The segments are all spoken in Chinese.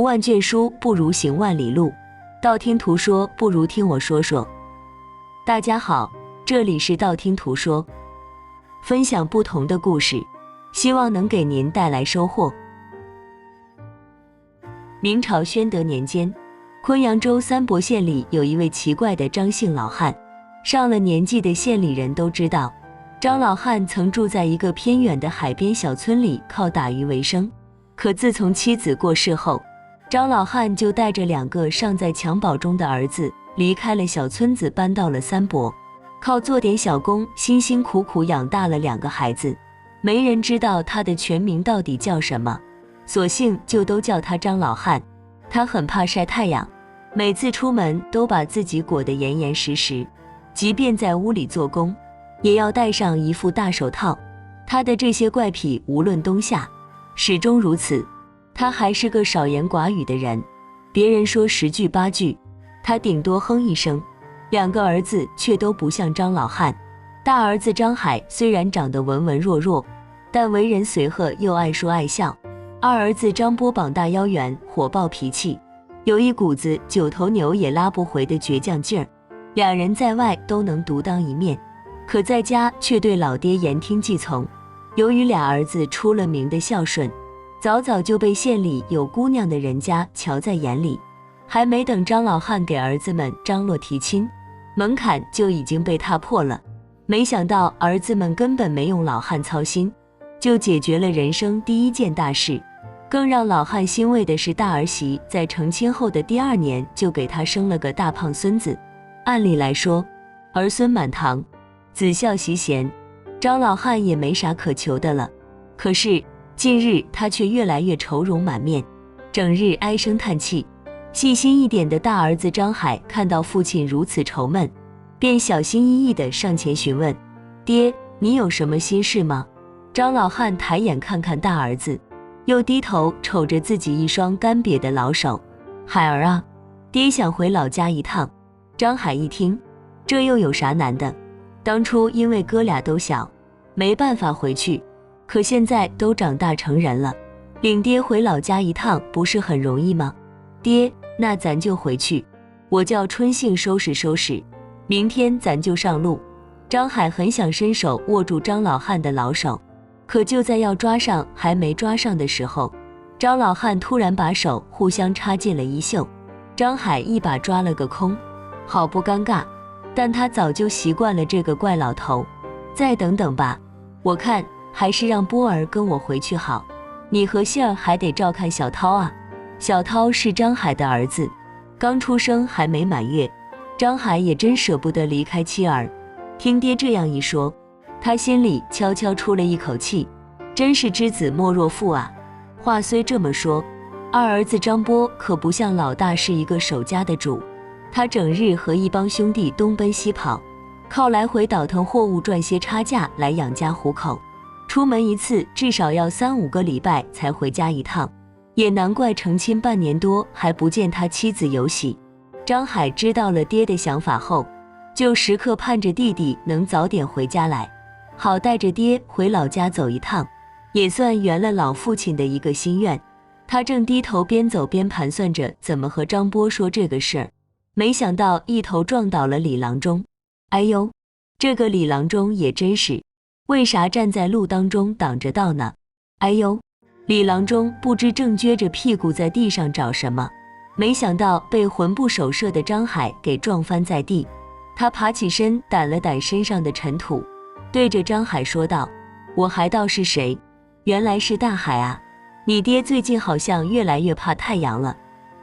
万卷书不如行万里路，道听途说不如听我说说。大家好，这里是道听途说，分享不同的故事，希望能给您带来收获。明朝宣德年间，昆阳州三伯县里有一位奇怪的张姓老汉，上了年纪的县里人都知道，张老汉曾住在一个偏远的海边小村里，靠打鱼为生。可自从妻子过世后，张老汉就带着2个尚在襁褓中的儿子，离开了小村子，搬到了三伯，靠做点小工，辛辛苦苦养大了2个孩子。没人知道他的全名到底叫什么，索性就都叫他张老汉。他很怕晒太阳，每次出门都把自己裹得严严实实，即便在屋里做工，也要戴上一副大手套。他的这些怪癖无论冬夏始终如此。他还是个少言寡语的人，别人说10句8句，他顶多哼一声。2个儿子却都不像张老汉。大儿子张海虽然长得文文弱弱，但为人随和又爱说爱笑。二儿子张波膀大腰圆，火爆脾气，有一股子9头牛也拉不回的倔强劲儿。2人在外都能独当一面，可在家却对老爹言听计从。由于俩儿子出了名的孝顺，早早就被县里有姑娘的人家瞧在眼里。还没等张老汉给儿子们张罗提亲，门槛就已经被踏破了。没想到儿子们根本没用老汉操心，就解决了人生第一件大事。更让老汉欣慰的是，大儿媳在成亲后的第2年就给他生了个大胖孙子。按理来说，儿孙满堂，子孝媳贤，张老汉也没啥可求的了。可是近日他却越来越愁容满面，整日唉声叹气。细心一点的大儿子张海看到父亲如此愁闷，便小心翼翼地上前询问：爹，你有什么心事吗？张老汉抬眼看看大儿子，又低头瞅着自己一双干瘪的老手：海儿啊，爹想回老家一趟。张海一听，这又有啥难的？当初因为哥俩都小，没办法回去，可现在都长大成人了，领爹回老家一趟不是很容易吗？爹，那咱就回去，我叫春杏收拾收拾，明天咱就上路。张海很想伸手握住张老汉的老手，可就在要抓上还没抓上的时候，张老汉突然把手互相插进了衣袖，张海一把抓了个空，好不尴尬。但他早就习惯了这个怪老头。再等等吧，我看还是让波儿跟我回去好，你和杏儿还得照看小涛啊。小涛是张海的儿子，刚出生还没满月，张海也真舍不得离开妻儿。听爹这样一说，他心里悄悄出了一口气，真是知子莫若父啊。话虽这么说，二儿子张波可不像老大是一个守家的主，他整日和一帮兄弟东奔西跑，靠来回倒腾货物赚些差价来养家糊口，出门一次至少要3、5个礼拜才回家一趟。也难怪成亲半年多还不见他妻子有喜。张海知道了爹的想法后，就时刻盼着弟弟能早点回家来，好带着爹回老家走一趟，也算圆了老父亲的一个心愿。他正低头边走边盘算着怎么和张波说这个事儿，没想到一头撞倒了李郎中。哎呦，这个李郎中也真是，为啥站在路当中挡着道呢？哎呦，李郎中不知正撅着屁股在地上找什么，没想到被魂不守舍的张海给撞翻在地。他爬起身掸了掸身上的尘土，对着张海说道：我还道是谁，原来是大海啊，你爹最近好像越来越怕太阳了，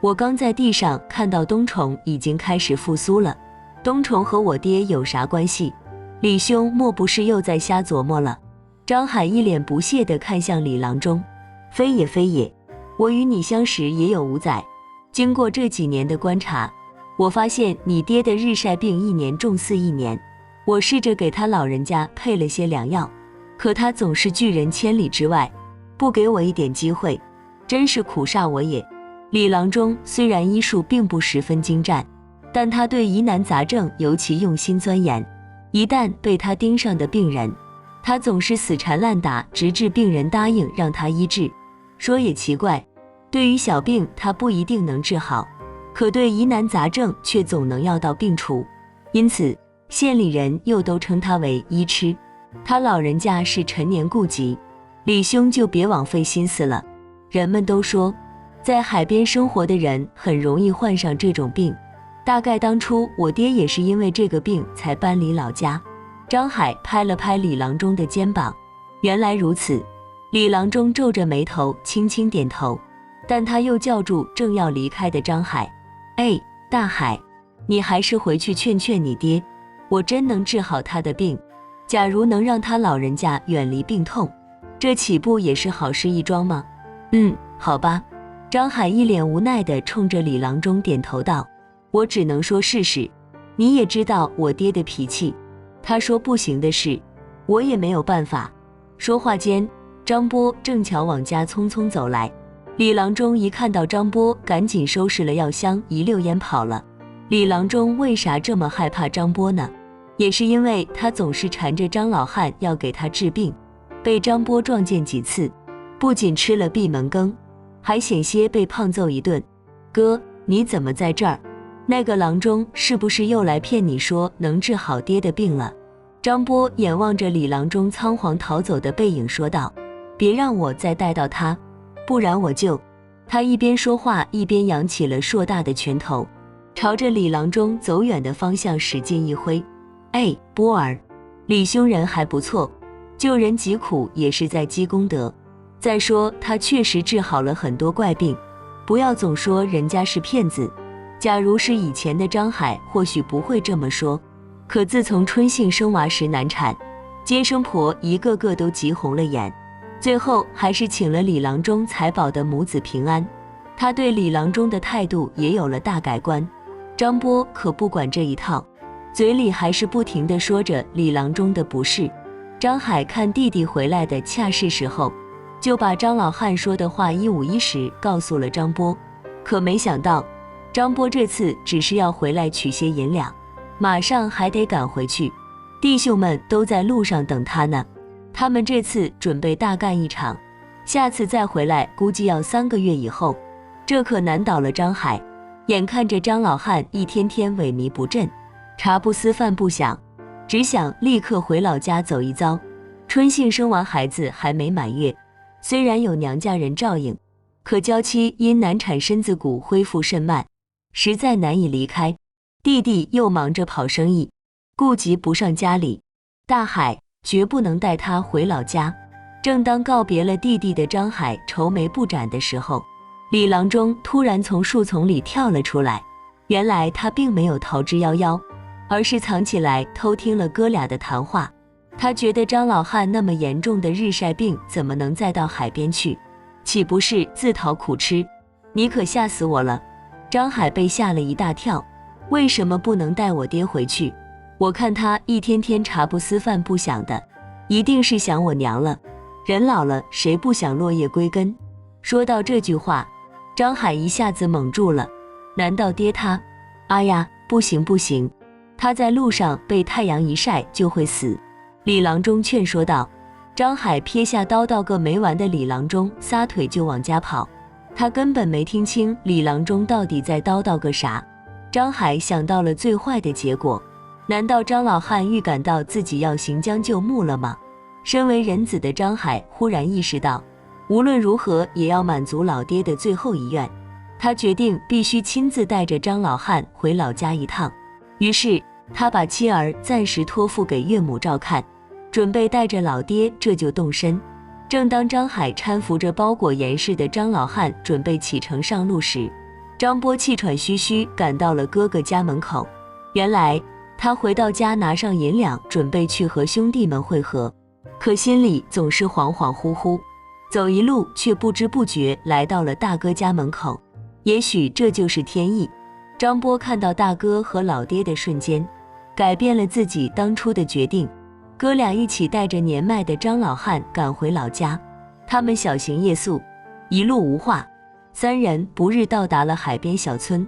我刚在地上看到冬虫已经开始复苏了。冬虫和我爹有啥关系？李兄莫不是又在瞎琢磨了？张海一脸不屑地看向李郎中：非也非也，我与你相识也有5载，经过这几年的观察，我发现你爹的日晒病1年重似1年。我试着给他老人家配了些良药，可他总是拒人千里之外，不给我一点机会，真是苦煞我也。李郎中虽然医术并不十分精湛，但他对疑难杂症尤其用心钻研，一旦被他盯上的病人，他总是死缠烂打，直至病人答应让他医治。说也奇怪，对于小病他不一定能治好，可对疑难杂症却总能药到病除，因此县里人又都称他为医痴。他老人家是陈年痼疾，李兄就别枉费心思了。人们都说在海边生活的人很容易患上这种病，大概当初我爹也是因为这个病才搬离老家。张海拍了拍李郎中的肩膀，原来如此。李郎中皱着眉头轻轻点头，但他又叫住正要离开的张海，哎，大海，你还是回去劝劝你爹，我真能治好他的病，假如能让他老人家远离病痛，这岂不也是好事一桩吗？好吧。张海一脸无奈地冲着李郎中点头道，我只能说试试，你也知道我爹的脾气，他说不行的事，我也没有办法。说话间，张波正巧往家匆匆走来，李郎中一看到张波，赶紧收拾了药箱，一溜烟跑了。李郎中为啥这么害怕张波呢？也是因为他总是缠着张老汉要给他治病，被张波撞见几次，不仅吃了闭门羹，还险些被胖揍一顿。哥，你怎么在这儿？那个郎中是不是又来骗你说能治好爹的病了？张波眼望着李郎中仓皇逃走的背影说道，别让我再带到他，不然我就……他一边说话一边扬起了硕大的拳头，朝着李郎中走远的方向使劲一挥。哎，波儿，李兄人还不错，救人疾苦也是在积功德。再说他确实治好了很多怪病，不要总说人家是骗子。假如是以前的张海，或许不会这么说。可自从春杏生娃时难产，接生婆一个个都急红了眼，最后还是请了李郎中才保的母子平安。他对李郎中的态度也有了大改观。张波可不管这一套，嘴里还是不停地说着李郎中的不是。张海看弟弟回来的恰是时候，就把张老汉说的话一五一十告诉了张波。可没想到张波这次只是要回来取些银两，马上还得赶回去，弟兄们都在路上等他呢。他们这次准备大干一场，下次再回来估计要3个月以后，这可难倒了张海。眼看着张老汉一天天萎靡不振，茶不思饭不想，只想立刻回老家走一遭。春杏生完孩子还没满月，虽然有娘家人照应，可娇妻因难产身子骨恢复甚慢，实在难以离开。弟弟又忙着跑生意，顾及不上家里，大海绝不能带他回老家。正当告别了弟弟的张海愁眉不展的时候，李郎中突然从树丛里跳了出来。原来他并没有逃之夭夭，而是藏起来偷听了哥俩的谈话。他觉得张老汉那么严重的日晒病怎么能再到海边去，岂不是自讨苦吃？你可吓死我了！张海被吓了一大跳，为什么不能带我爹回去？我看他一天天茶不思饭不想的，一定是想我娘了。人老了，谁不想落叶归根？说到这句话，张海一下子懵住了。难道爹他……啊呀，不行不行，他在路上被太阳一晒就会死。李郎中劝说道。张海撇下叨叨个没完的李郎中，撒腿就往家跑。他根本没听清李郎中到底在叨叨个啥。张海想到了最坏的结果，难道张老汉预感到自己要行将就木了吗？身为人子的张海忽然意识到，无论如何也要满足老爹的最后遗愿。他决定必须亲自带着张老汉回老家一趟。于是他把妻儿暂时托付给岳母照看，准备带着老爹这就动身。正当张海搀扶着包裹严实的张老汉准备启程上路时，张波气喘吁吁赶到了哥哥家门口。原来他回到家拿上银两，准备去和兄弟们会合，可心里总是恍恍惚惚，走一路却不知不觉来到了大哥家门口。也许这就是天意。张波看到大哥和老爹的瞬间，改变了自己当初的决定。哥俩一起带着年迈的张老汉赶回老家。他们小行夜宿，一路无话。3人不日到达了海边小村。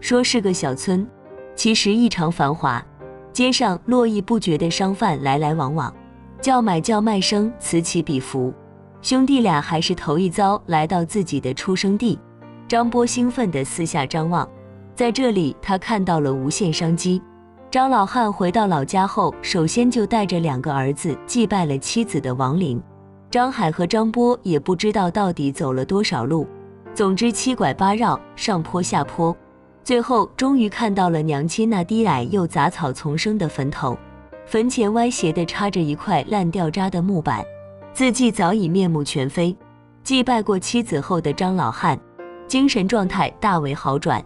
说是个小村，其实异常繁华，街上络绎不绝的商贩来来往往，叫买叫卖声此起彼伏。兄弟俩还是头一遭来到自己的出生地，张波兴奋地四下张望，在这里他看到了无限商机。张老汉回到老家后，首先就带着2个儿子祭拜了妻子的亡灵。张海和张波也不知道到底走了多少路，总之7拐8绕，上坡下坡，最后终于看到了娘亲那低矮又杂草丛生的坟头。坟前歪斜地插着一块烂掉渣的木板，字迹早已面目全非。祭拜过妻子后的张老汉精神状态大为好转。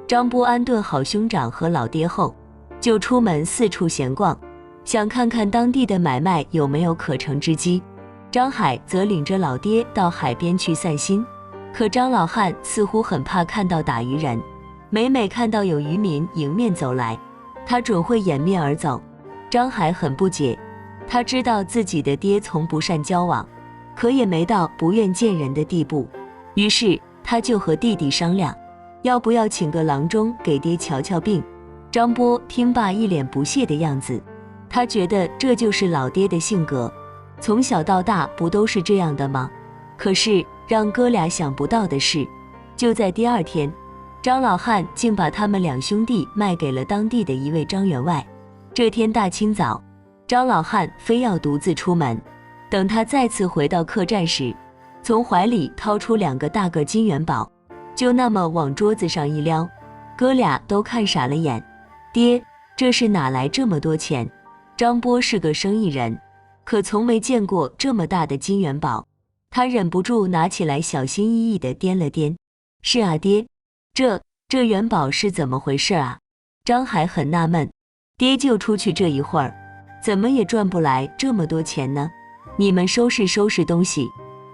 张波安顿好兄长和老爹后，就出门四处闲逛，想看看当地的买卖有没有可乘之机。张海则领着老爹到海边去散心，可张老汉似乎很怕看到打渔人，每每看到有渔民迎面走来，他准会掩面而走。张海很不解，他知道自己的爹从不善交往，可也没到不愿见人的地步，于是他就和弟弟商量，要不要请个郎中给爹瞧瞧病。张波听罢一脸不屑的样子，他觉得这就是老爹的性格，从小到大不都是这样的吗？可是让哥俩想不到的是，就在第2天，张老汉竟把他们2兄弟卖给了当地的一位张员外。这天大清早，张老汉非要独自出门，等他再次回到客栈时，从怀里掏出2个大个金元宝，就那么往桌子上一撩，哥俩都看傻了眼。爹，这是哪来这么多钱？张波是个生意人，可从没见过这么大的金元宝，他忍不住拿起来小心翼翼地掂了掂。是啊爹，这元宝是怎么回事啊？张海很纳闷，爹就出去这一会儿，怎么也赚不来这么多钱呢？你们收拾收拾东西，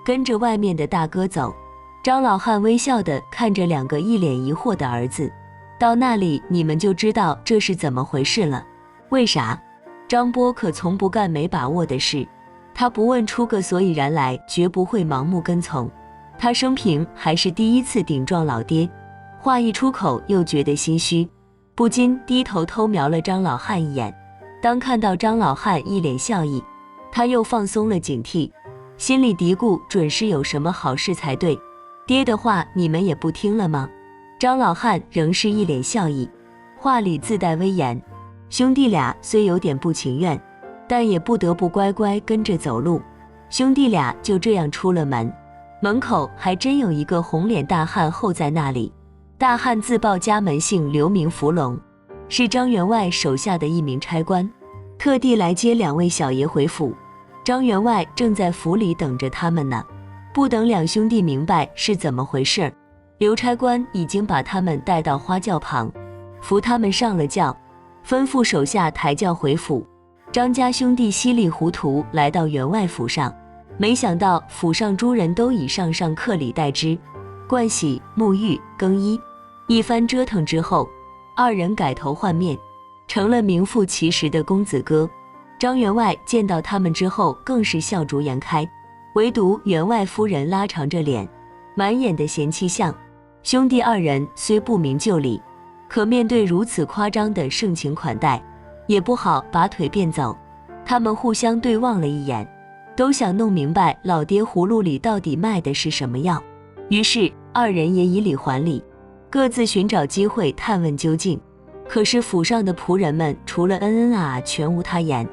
跟着外面的大哥走。张老汉微笑地看着2个一脸疑惑的儿子，到那里你们就知道这是怎么回事了。为啥？张波可从不干没把握的事，他不问出个所以然来，绝不会盲目跟从。他生平还是第一次顶撞老爹，话一出口又觉得心虚，不禁低头偷瞄了张老汉一眼。当看到张老汉一脸笑意，他又放松了警惕，心里嘀咕准是有什么好事才对。爹的话你们也不听了吗？张老汉仍是一脸笑意，话里自带威严。兄弟俩虽有点不情愿，但也不得不乖乖跟着走路。兄弟俩就这样出了门，门口还真有一个红脸大汉候在那里。大汉自报家门姓刘，名福龙，是张员外手下的一名差官，特地来接2位小爷回府。张员外正在府里等着他们呢。不等2兄弟明白是怎么回事，刘差官已经把他们带到花轿旁，扶他们上了轿，吩咐手下抬轿回府。张家兄弟稀里糊涂来到员外府上，没想到府上诸人都已上客礼待之，盥洗、沐浴、更衣，一番折腾之后，2人改头换面，成了名副其实的公子哥。张员外见到他们之后更是笑逐颜开，唯独员外夫人拉长着脸，满眼的嫌弃相。兄弟2人虽不明就里，可面对如此夸张的盛情款待，也不好拔腿便走。他们互相对望了一眼，都想弄明白老爹葫芦里到底卖的是什么药。于是2人也以礼还礼，各自寻找机会探问究竟。可是府上的仆人们除了嗯啊全无他言。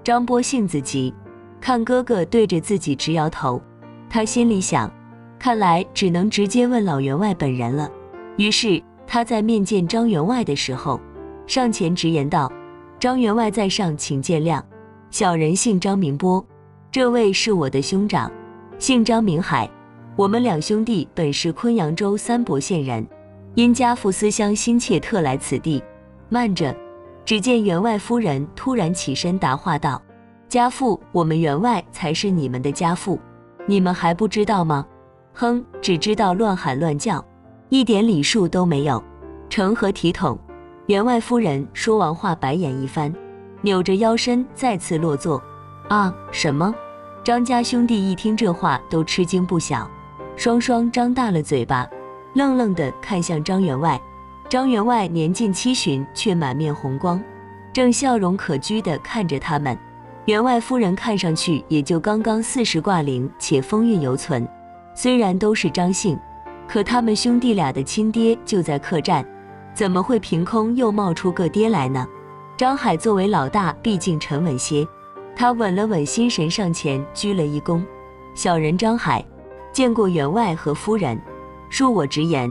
张波性子急，看哥哥对着自己直摇头，他心里想，看来只能直接问老员外本人了。于是他在面见张员外的时候，上前直言道：张员外在上请见谅，小人姓张名波，这位是我的兄长，姓张名海。我们2兄弟本是昆阳州三伯县人，因家父思乡心切，特来此地。慢着，只见员外夫人突然起身答话道：家父，我们员外才是你们的家父，你们还不知道吗？哼，只知道乱喊乱叫，一点礼数都没有，成何体统？员外夫人说完话，白眼一翻，扭着腰身再次落座。啊，什么？张家兄弟一听这话都吃惊不小，双双张大了嘴巴，愣愣地看向张员外。张员外年近70，却满面红光，正笑容可掬地看着他们。员外夫人看上去也就刚刚40挂龄，且风韵犹存。虽然都是张姓，可他们兄弟俩的亲爹就在客栈，怎么会凭空又冒出个爹来呢？张海作为老大，毕竟沉稳些，他稳了稳心神，上前鞠了一躬：“小人张海，见过员外和夫人，恕我直言，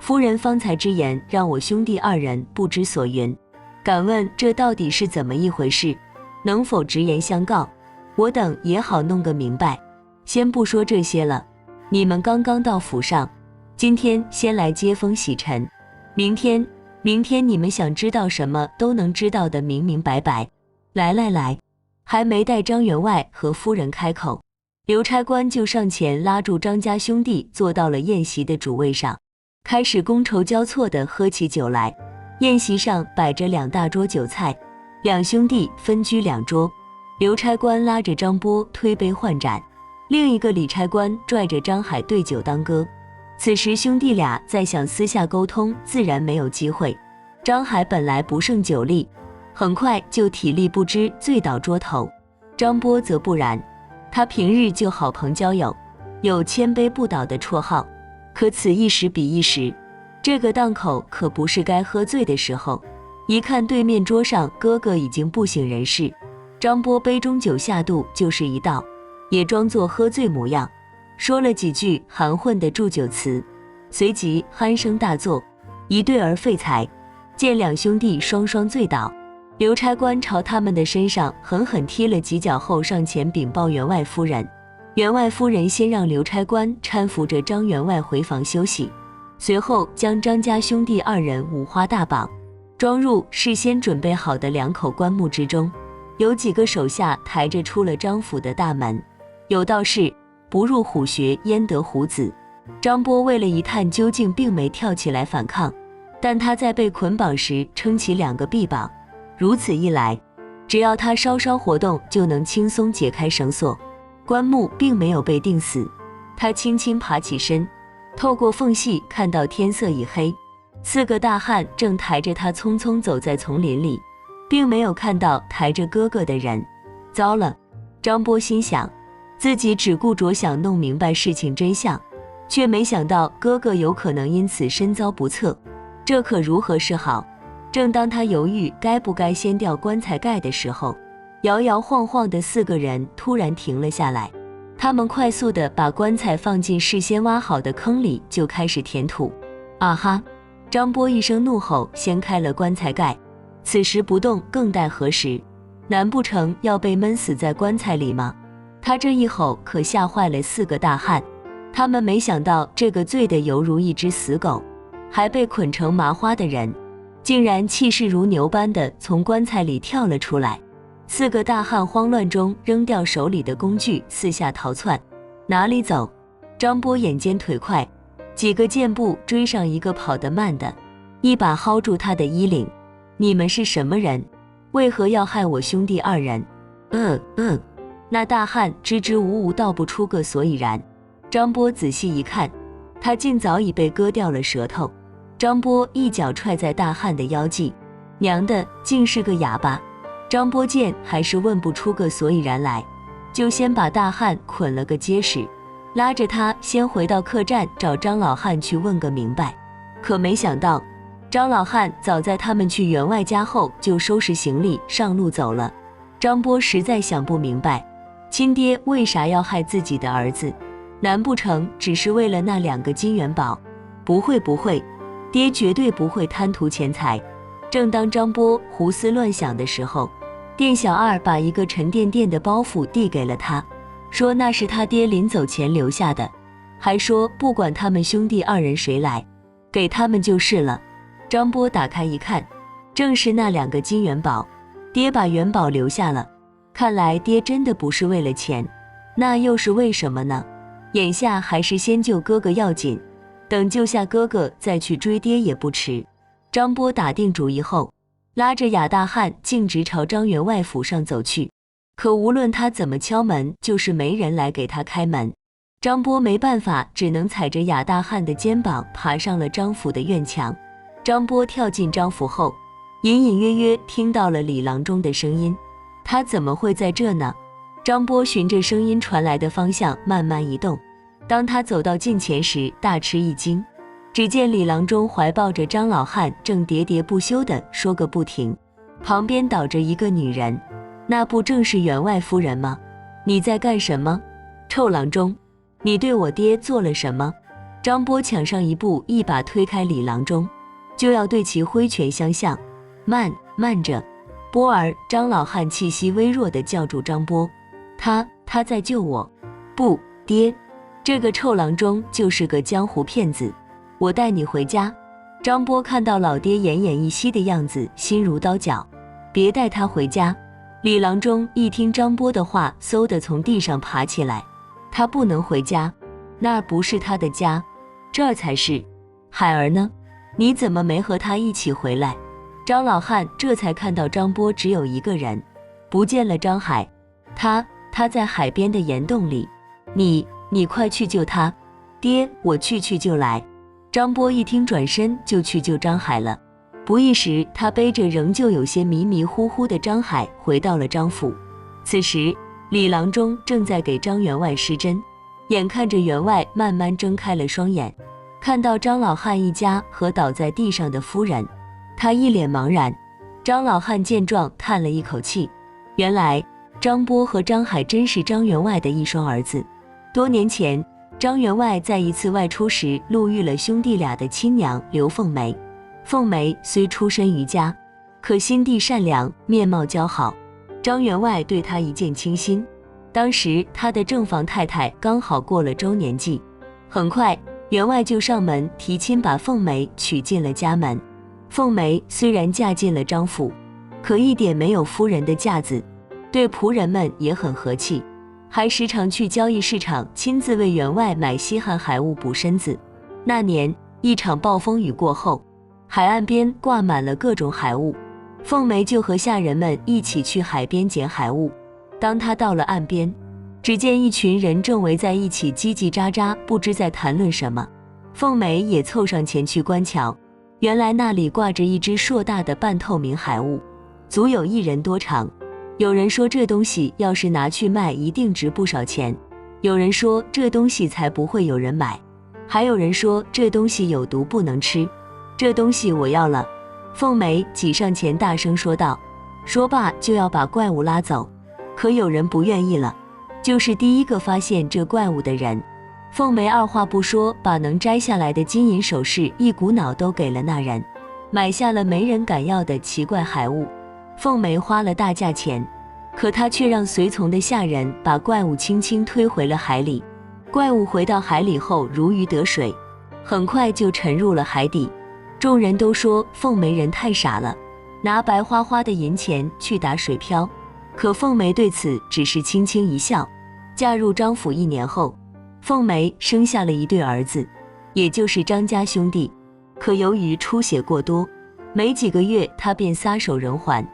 夫人方才之言让我兄弟二人不知所云，敢问这到底是怎么一回事？能否直言相告，我等也好弄个明白。先不说这些了，你们刚刚到府上，今天先来接风洗尘，明天你们想知道什么都能知道得明明白白。来，还没待张员外和夫人开口，刘差官就上前拉住张家兄弟，坐到了宴席的主位上，开始觥筹交错地喝起酒来。宴席上摆着2大桌酒菜，两兄弟分居2桌，刘差官拉着张波推杯换盏，另一个李差官拽着张海对酒当歌。此时兄弟俩在想私下沟通，自然没有机会。张海本来不胜酒力，很快就体力不支醉倒桌头。张波则不然，他平日就好朋交友，有千杯不倒的绰号，可此一时彼一时，这个档口可不是该喝醉的时候。一看对面桌上哥哥已经不省人事，张波杯中酒下肚就是一倒，也装作喝醉模样，说了几句含混的祝酒词，随即鼾声大作，一对儿废材。见两兄弟双双醉倒，刘差官朝他们的身上狠狠踢了几脚后，上前禀报员外夫人。员外夫人先让刘差官搀扶着张员外回房休息，随后将张家兄弟2人五花大绑，装入事先准备好的2口棺木之中。有几个手下抬着出了张府的大门。有道是不入虎穴焉得虎子，张波为了一探究竟，并没跳起来反抗，但他在被捆绑时撑起2个臂膀，如此一来，只要他稍稍活动，就能轻松解开绳索。棺木并没有被钉死，他轻轻爬起身，透过缝隙看到天色已黑，4个大汉正抬着他匆匆走在丛林里，并没有看到抬着哥哥的人。糟了，张波心想，自己只顾着想弄明白事情真相，却没想到哥哥有可能因此身遭不测，这可如何是好？正当他犹豫该不该掀掉棺材盖的时候，摇摇晃晃的4个人突然停了下来，他们快速地把棺材放进事先挖好的坑里，就开始填土。啊哈！张波一声怒吼，掀开了棺材盖，此时不动更待何时？难不成要被闷死在棺材里吗？他这一吼可吓坏了4个大汉，他们没想到这个醉得犹如一只死狗，还被捆成麻花的人，竟然气势如牛般的从棺材里跳了出来。4个大汉慌乱中扔掉手里的工具，四下逃窜。哪里走？张波眼尖腿快，几个箭步追上一个跑得慢的，一把薅住他的衣领。你们是什么人？为何要害我兄弟2人？那大汉支支吾吾道不出个所以然。张波仔细一看，他竟早已被割掉了舌头。张波一脚踹在大汉的腰际，娘的，竟是个哑巴！张波见还是问不出个所以然来，就先把大汉捆了个结实，拉着他先回到客栈找张老汉去问个明白。可没想到，张老汉早在他们去员外家后就收拾行李上路走了。张波实在想不明白，亲爹为啥要害自己的儿子？难不成只是为了那2个金元宝？不会，爹绝对不会贪图钱财。正当张波胡思乱想的时候，店小二把一个沉甸甸的包袱递给了他，说那是他爹临走前留下的，还说不管他们兄弟2人谁来，给他们就是了。张波打开一看，正是那2个金元宝。爹把元宝留下了，看来爹真的不是为了钱，那又是为什么呢？眼下还是先救哥哥要紧，等救下哥哥再去追爹也不迟。张波打定主意后，拉着哑大汉径直朝张员外府上走去。可无论他怎么敲门，就是没人来给他开门。张波没办法，只能踩着哑大汉的肩膀爬上了张府的院墙。张波跳进张府后，隐隐约约听到了里郎中的声音，他怎么会在这呢？张波循着声音传来的方向慢慢移动，当他走到近前时，大吃一惊，只见李郎中怀抱着张老汉，正喋喋不休地说个不停，旁边倒着一个女人，那不正是员外夫人吗？你在干什么？臭郎中，你对我爹做了什么？张波抢上一步，一把推开李郎中，就要对其挥拳相向。慢着，波儿！张老汉气息微弱地叫住张波，他在救我。不，爹，这个臭郎中就是个江湖骗子，我带你回家。张波看到老爹奄奄一息的样子，心如刀绞。别带他回家。李郎中一听张波的话，嗖地从地上爬起来。他不能回家，那儿不是他的家，这儿才是。海儿呢？你怎么没和他一起回来？张老汉这才看到张波只有一个人，不见了张海。他在海边的岩洞里。你快去救他。爹，我去就来。张波一听，转身就去救张海了。不一时，他背着仍旧有些迷迷糊糊的张海回到了张府。此时李郎中正在给张员外施针，眼看着员外慢慢睁开了双眼，看到张老汉一家和倒在地上的夫人，他一脸茫然。张老汉见状叹了一口气，原来张波和张海真是张员外的一双儿子。多年前，张员外在一次外出时路遇了兄弟俩的亲娘刘凤梅。凤梅虽出身于家，可心地善良，面貌姣好，张员外对她一见倾心。当时他的正房太太刚好过了周年纪，很快员外就上门提亲，把凤梅娶进了家门。凤梅虽然嫁进了张府，可一点没有夫人的架子，对仆人们也很和气，还时常去交易市场亲自为员外买稀罕海物补身子。那年一场暴风雨过后，海岸边挂满了各种海物，凤梅就和下人们一起去海边捡海物。当她到了岸边，只见一群人正围在一起叽叽喳喳，不知在谈论什么。凤梅也凑上前去观瞧，原来那里挂着一只硕大的半透明海物，足有一人多长。有人说这东西要是拿去卖一定值不少钱，有人说这东西才不会有人买，还有人说这东西有毒不能吃。这东西我要了。凤梅挤上前大声说道，说罢就要把怪物拉走，可有人不愿意了，就是第一个发现这怪物的人。凤梅二话不说，把能摘下来的金银首饰一股脑都给了那人，买下了没人敢要的奇怪海物。凤梅花了大价钱，可她却让随从的下人把怪物轻轻推回了海里。怪物回到海里后如鱼得水，很快就沉入了海底。众人都说凤梅人太傻了，拿白花花的银钱去打水漂，可凤梅对此只是轻轻一笑。嫁入张府1年后，凤梅生下了一对儿子，也就是张家兄弟。可由于出血过多，没几个月她便撒手人寰。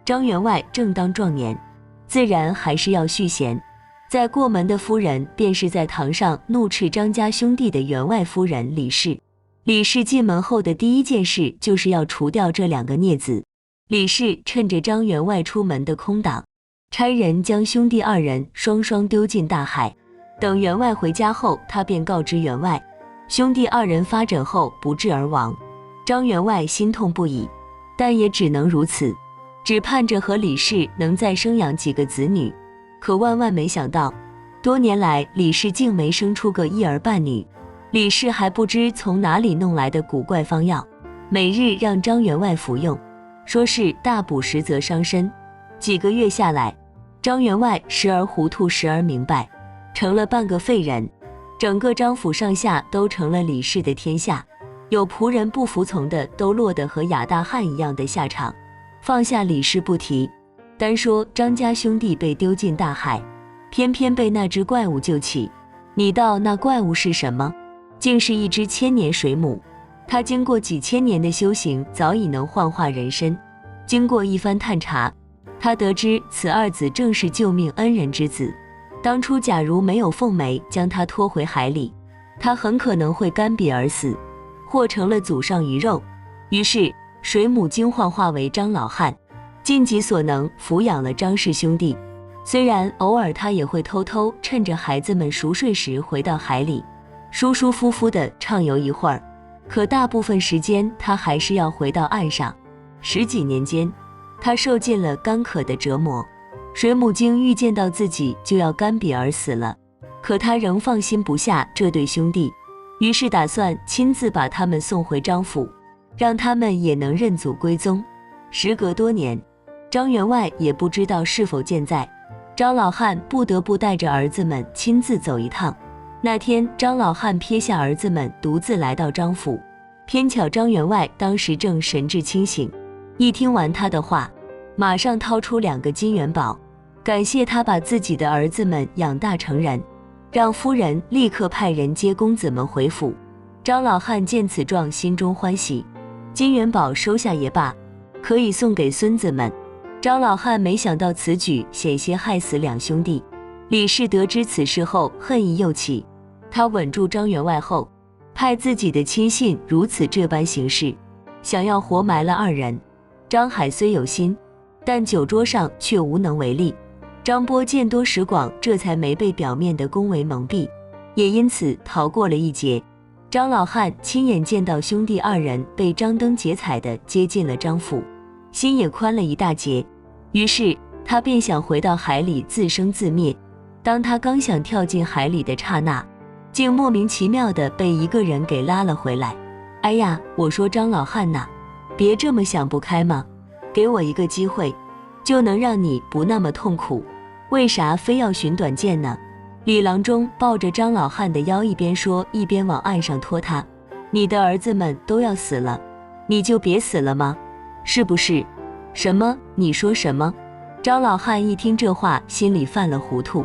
张员外正当壮年，自然还是要续弦。在过门的夫人便是在堂上怒斥张家兄弟的员外夫人李氏。李氏进门后的第一件事就是要除掉这2个孽子。李氏趁着张员外出门的空档，差人将兄弟2人双双丢进大海。等员外回家后，他便告知员外，兄弟2人发疹后不治而亡。张员外心痛不已，但也只能如此，只盼着和李氏能再生养几个子女。可万万没想到，多年来李氏竟没生出个一儿半女。李氏还不知从哪里弄来的古怪方药，每日让张员外服用，说是大补实则伤身。几个月下来，张员外时而糊涂时而明白，成了半个废人。整个张府上下都成了李氏的天下，有仆人不服从的都落得和亚大汉一样的下场。放下李氏不提，单说张家兄弟被丢进大海，偏偏被那只怪物救起。你道那怪物是什么？竟是一只千年水母。它经过几千年的修行，早已能幻化人身。经过一番探查，他得知此2子正是救命恩人之子。当初假如没有凤梅将他拖回海里，他很可能会干瘪而死，或成了祖上鱼肉。于是水母精幻化为张老汉，尽己所能抚养了张氏兄弟。虽然偶尔他也会偷偷趁着孩子们熟睡时回到海里，舒舒服服地畅游一会儿，可大部分时间他还是要回到岸上。10几年间，他受尽了干渴的折磨。水母精预见到自己就要干瘪而死了，可他仍放心不下这对兄弟，于是打算亲自把他们送回张府，让他们也能认祖归宗。时隔多年，张员外也不知道是否健在，张老汉不得不带着儿子们亲自走一趟。那天，张老汉撇下儿子们独自来到张府，偏巧张员外当时正神志清醒，一听完他的话，马上掏出2个金元宝，感谢他把自己的儿子们养大成人，让夫人立刻派人接公子们回府。张老汉见此状，心中欢喜，金元宝收下也罢，可以送给孙子们。张老汉没想到此举险些害死2兄弟。李氏得知此事后，恨意又起，他稳住张员外后，派自己的亲信如此这般行事，想要活埋了2人。张海虽有心，但酒桌上却无能为力。张波见多识广，这才没被表面的恭维蒙蔽，也因此逃过了一劫。张老汉亲眼见到兄弟2人被张灯结彩地接进了张府，心也宽了一大截。于是他便想回到海里自生自灭。当他刚想跳进海里的刹那，竟莫名其妙地被一个人给拉了回来。哎呀，我说张老汉呐，别这么想不开嘛，给我一个机会，就能让你不那么痛苦，为啥非要寻短见呢？李郎中抱着张老汉的腰，一边说一边往岸上拖他。你的儿子们都要死了，你就别死了吗？是不是？什么？你说什么？张老汉一听这话，心里犯了糊涂。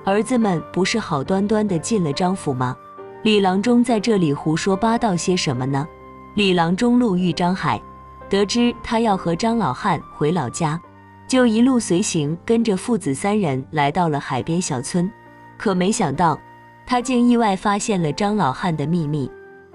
儿子们不是好端端的进了张府吗？李郎中在这里胡说八道些什么呢？李郎中路遇张海，得知他要和张老汉回老家，就一路随行，跟着父子3人来到了海边小村。可没想到，他竟意外发现了张老汉的秘密。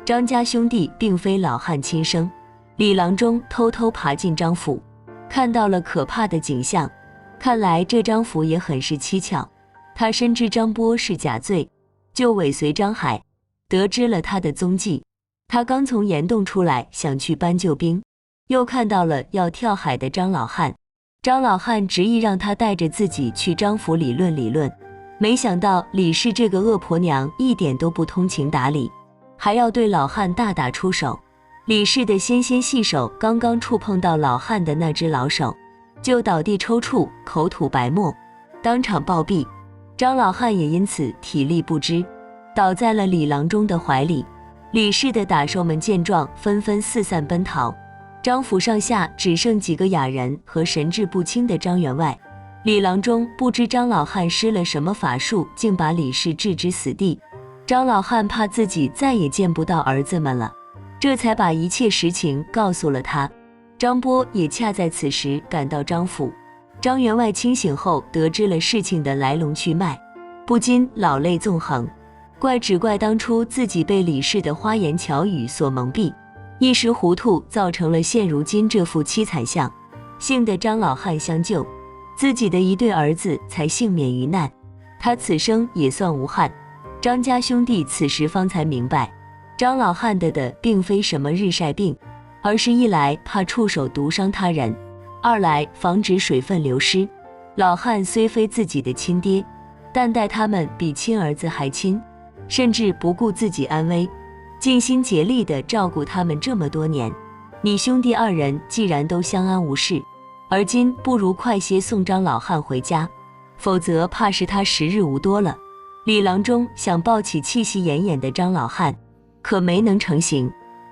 张家兄弟并非老汉亲生。李郎中偷偷爬进张府，看到了可怕的景象。看来这张府也很是蹊跷。他深知张波是假罪，就尾随张海，得知了他的踪迹。他刚从岩洞出来，想去搬救兵，又看到了要跳海的张老汉。张老汉执意让他带着自己去张府理论理论，没想到李氏这个恶婆娘一点都不通情达理，还要对老汉大打出手。李氏的纤纤细手刚刚触碰到老汉的那只老手，就倒地抽搐，口吐白沫，当场暴毙。张老汉也因此体力不支，倒在了李郎中的怀里。李氏的打手们见状，纷纷四散奔逃。张府上下只剩几个哑人和神志不清的张员外。李郎中不知张老汉施了什么法术，竟把李氏置之死地。张老汉怕自己再也见不到儿子们了，这才把一切实情告诉了他。张波也恰在此时赶到张府。张员外清醒后得知了事情的来龙去脉，不禁老泪纵横，只怪当初自己被李氏的花言巧语所蒙蔽，一时糊涂，造成了现如今这副凄惨相。幸得张老汉相救，自己的一对儿子才幸免于难，他此生也算无憾。张家兄弟此时方才明白，张老汉的并非什么日晒病，而是一来怕触手毒伤他人，二来防止水分流失。老汉虽非自己的亲爹，但待他们比亲儿子还亲，甚至不顾自己安危，尽心竭力地照顾他们这么多年。你兄弟2人既然都相安无事，而今不如快些送张老汉回家，否则怕是他时日无多了。李郎中想抱起气息奄奄的张老汉，可没能成行。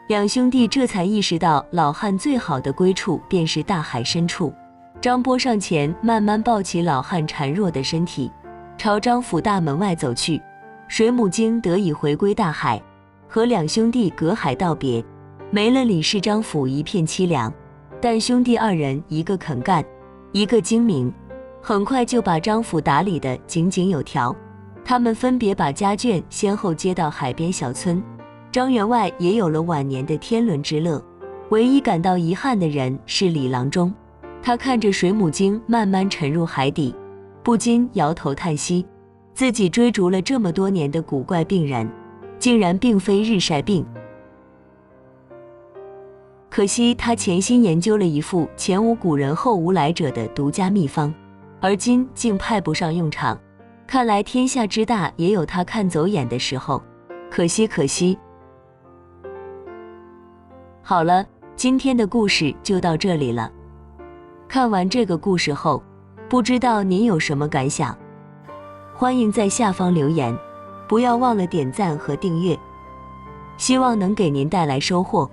2兄弟这才意识到，老汉最好的归处便是大海深处。张波上前慢慢抱起老汉孱弱的身体，朝张府大门外走去。水母精得以回归大海，和2兄弟隔海道别。没了李氏，张府一片凄凉，但兄弟2人一个肯干，一个精明，很快就把张府打理得井井有条。他们分别把家眷先后接到海边小村，张员外也有了晚年的天伦之乐。唯一感到遗憾的人是李郎中，他看着水母精慢慢沉入海底，不禁摇头叹息，自己追逐了这么多年的古怪病人，竟然并非日晒病。可惜他潜心研究了一副前无古人后无来者的独家秘方，而今竟派不上用场。看来天下之大，也有他看走眼的时候，可惜可惜。好了，今天的故事就到这里了。看完这个故事后，不知道您有什么感想？欢迎在下方留言，不要忘了点赞和订阅，希望能给您带来收获。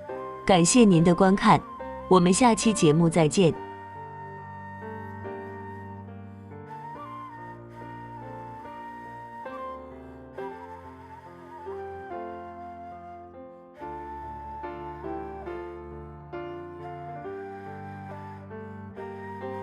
感谢您的观看，我们下期节目再见。